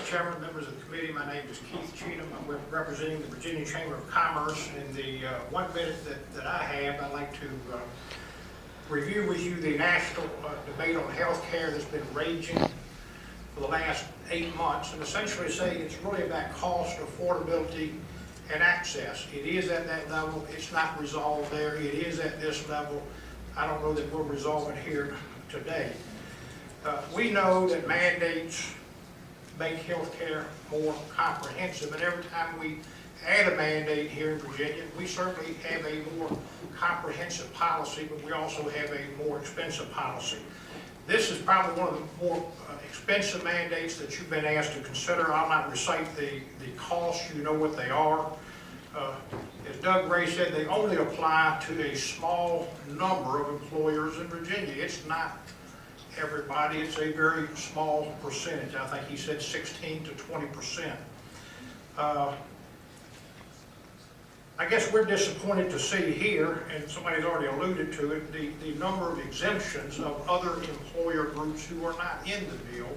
Chairman, members of the committee, my name is Keith Cheatham. I'm representing the Virginia Chamber of Commerce. In the 1 minute that I have, I'd like to review with you the national debate on health care that's been raging for the last 8 months, and essentially say it's really about cost, affordability, and access. It is at that level. It's not resolved there. It is at this level. I don't know that we'll resolve it here today. We know that mandates make health care more comprehensive, and every time we add a mandate here in Virginia, we certainly have a more comprehensive policy, but we also have a more expensive policy. This is probably one of the more expensive mandates that you've been asked to consider. I'll not recite the costs, you know what they are. As Doug Ray said, they only apply to a small number of employers in Virginia. It's not everybody, it's a very small percentage. I think he said 16 to 20%. I guess we're disappointed to see here, and somebody's already alluded to it, the number of exemptions of other employer groups who are not in the bill.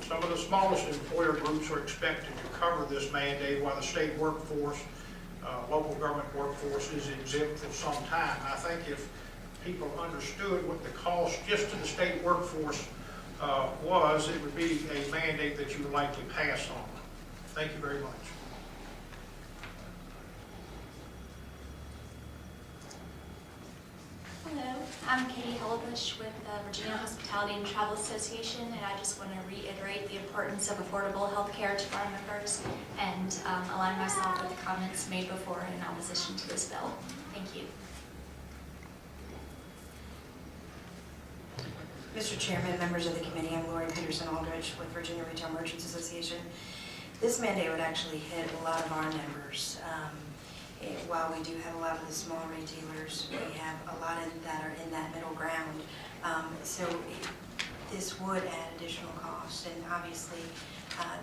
Some of the smallest employer groups are expected to cover this mandate, while the state workforce, local government workforce is exempt for some time. I think if people understood what the cost just to the state workforce was, it would be a mandate that you would likely pass on. Thank you very much. Hello, I'm Katie Hellebush with the Virginia Hospitality and Travel Association, and I just want to reiterate the importance of affordable health care to our members and align myself with the comments made before in opposition to this bill. Thank you. Mr. Chairman, members of the committee, I'm Lori Peterson Aldrich with Virginia Retail Merchants Association. This mandate would actually hit a lot of our members. While we do have a lot of the small retailers, we have a lot that are in that middle ground. This would add additional costs, and obviously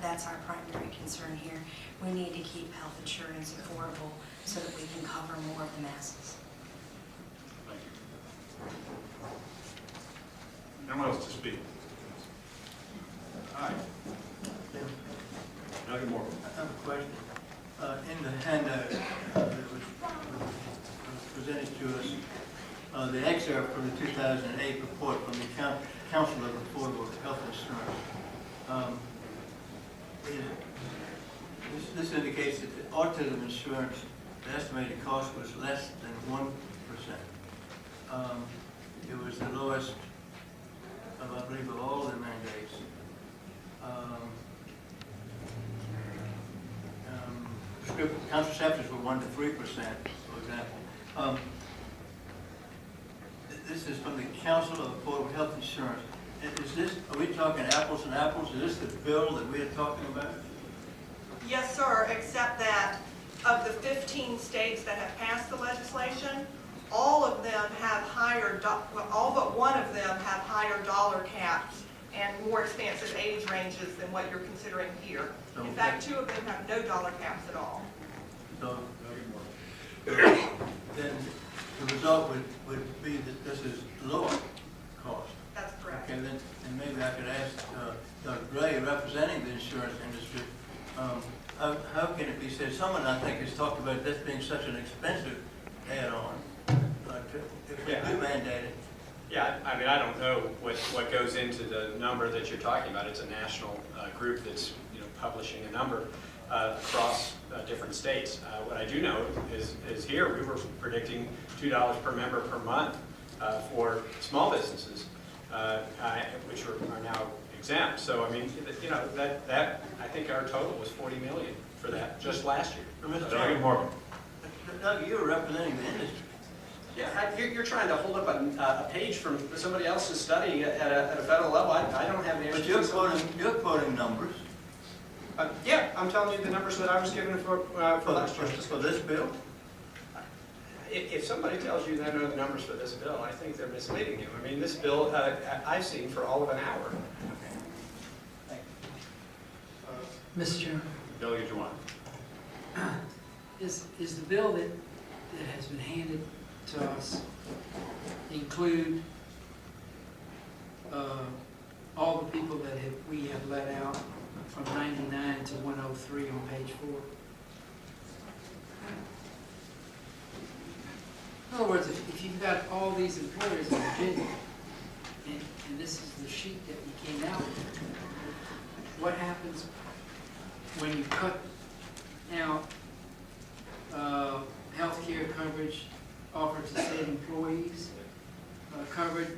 that's our primary concern here. We need to keep health insurance affordable so that we can cover more of the masses. Thank you. Anyone else to speak? All right. Doug Moore. I have a question. In the handout that was presented to us, the excerpt from the 2008 report from the Council of Affordable Health Insurance, this indicates that the autism insurance, the estimated cost was less than 1%. It was the lowest of, I believe, of all the mandates. Contraceptives were 1 to 3%, for example. This is from the Council of Affordable Health Insurance. Is this, are we talking apples and apples? Is this the bill that we are talking about? Yes, sir, except that of the 15 states that have passed the legislation, all of them have higher, all but one of them have higher dollar caps and more expansive age ranges than what you're considering here. In fact, 2 of them have no dollar caps at all. So, then the result would be that this is lower cost. That's correct. Okay, then, and maybe I could ask Doug Gray, representing the insurance industry, how can it be said, someone I think has talked about this being such an expensive add-on, if we do mandate it. Yeah, I mean, I don't know what goes into the number that you're talking about. It's a national group that's publishing a number across different states. What I do know is here we were predicting $2 per member per month for small businesses, which are now exempt. So I mean, that I think our total was $40 million for that just last year. Doug Moore. Doug, you're representing the industry. Yeah, you're trying to hold up a page from somebody else's study at a federal level. I don't have the answer. But you're quoting numbers. Yeah, I'm telling you the numbers that I was given for last year's For this bill? If somebody tells you they know the numbers for this bill, I think they're misleading you. I mean, this bill I've seen for all of an hour. Mr. Chairman, Delegate Juwan. is the bill that has been handed to us include all the people that we have let out from 99 words, if you've got all these employers in Virginia, and this is the sheet that we came out with, what happens when you cut out healthcare coverage offered to state employees, coverage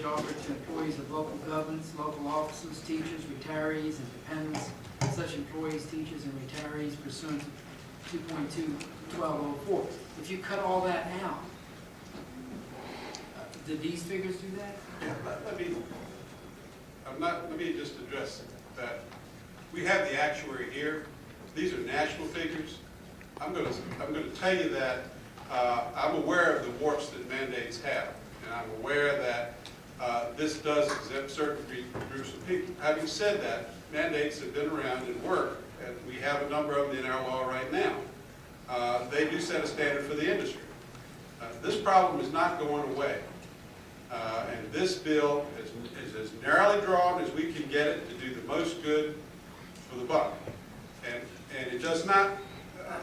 offered to employees of local governments, local officers, teachers, retirees, and dependents, such employees, teachers, and retirees pursuant to 2.2.1204. If you cut all that out, did these figures do that? Yeah, let me just address that. We have the actuary here. These are national figures. I'm going to tell you that I'm aware of the warts that mandates have, and I'm aware that this does exempt certain groups of people. Having said that, mandates have been around and work, and we have a number of them in our law right now. They do set a standard for the industry. This problem is not going away. And this bill is as narrowly drawn as we can get it to do the most good for the buck. And it does not,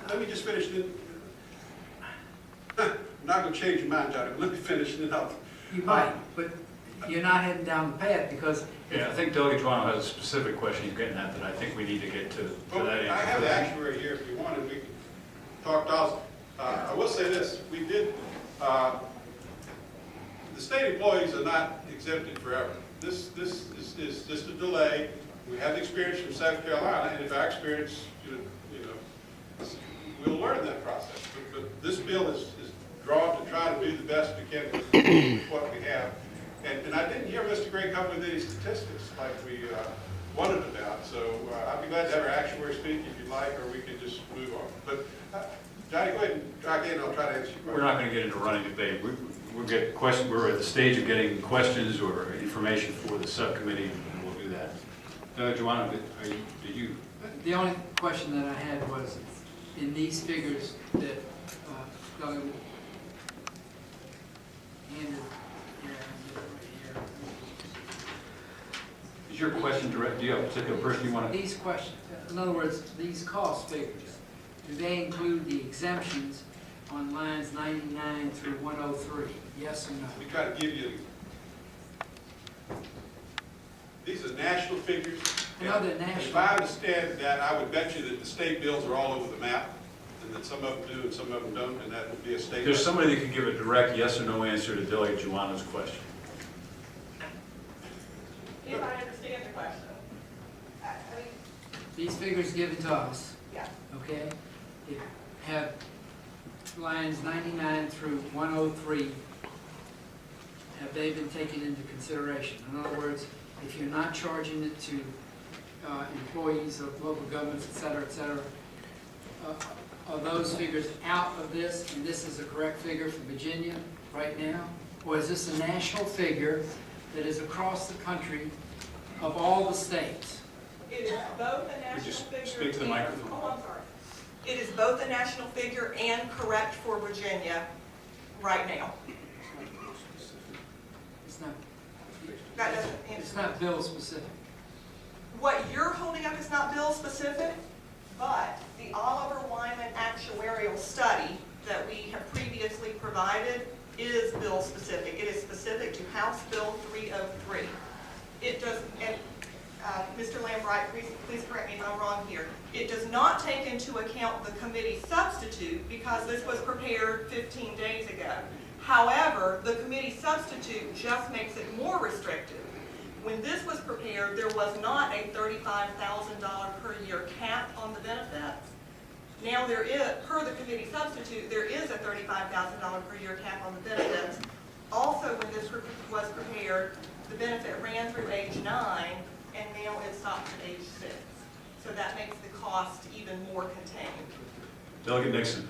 let me just finish it. I'm not going to change your mind, Johnny, but let me finish it up. You might, but you're not heading down the path because Yeah, I think Delegate Juano has a specific question he's getting at that I think we need to get to Well, that answer. I have the actuary here if you wanted. We can talk dollars. I will say this. We did, the state employees are not exempted forever. This is just a delay. We have the experience from South Carolina, and if our experience, we'll learn that process. But this bill is drawn to try to do the best we can with what we have. And I didn't hear Mr. Gray come with any statistics like we wanted about. So I'd be glad to have our actuary speak if you'd like, or we can just move on. But Johnny, go ahead and try again. I'll try to answer your question. We're not going to get into running debate. We'll get questions. We're at the stage of getting questions or information for the subcommittee, and we'll do that. Juano, did you? the only question that I had was, in these figures that Doug handed, Is your question direct? Do you have a particular person you want to? these questions, in other words, these cost figures, do they include the exemptions on lines 99 through 103? Yes or no? We try to give you, these are national figures. I know they're If national. I understand that, I would bet you that the state bills are all over the map, and that some of them do and some of them don't, and that would be a state. There's somebody that can give a direct yes or no answer to Delegate Juano's question. If I understand the question. I mean, These figures given to us, yeah. okay, it have lines 99 through 103, have they been taken into consideration? In other words, if you're not charging it to employees of local governments, et cetera, are those figures out of this, and this is the correct figure for Virginia right now? Or is this a national figure that is across the country of all the states? It is both a Would national you figure. speak to the and- microphone? Oh, I'm sorry. It is both a national figure and correct for Virginia right now. It's not, That doesn't it's answer. not bill specific. What you're holding up is not bill specific, but the Oliver Wyman actuarial study that we have previously provided is bill specific. It is specific to House Bill 303. It does, and Mr. Lambright, please correct me if I'm wrong here. It does not take into account the committee substitute because this was prepared 15 days ago. However, the committee substitute just makes it more restrictive. When this was prepared, there was not a $35,000 per year cap on the benefits. Now there is, per the committee substitute, there is a $35,000 per year cap on the benefits. Also, when this was prepared, the benefit ran through age 9, and now it stops at age 6. So that makes the cost even more contained. Delegate Nixon.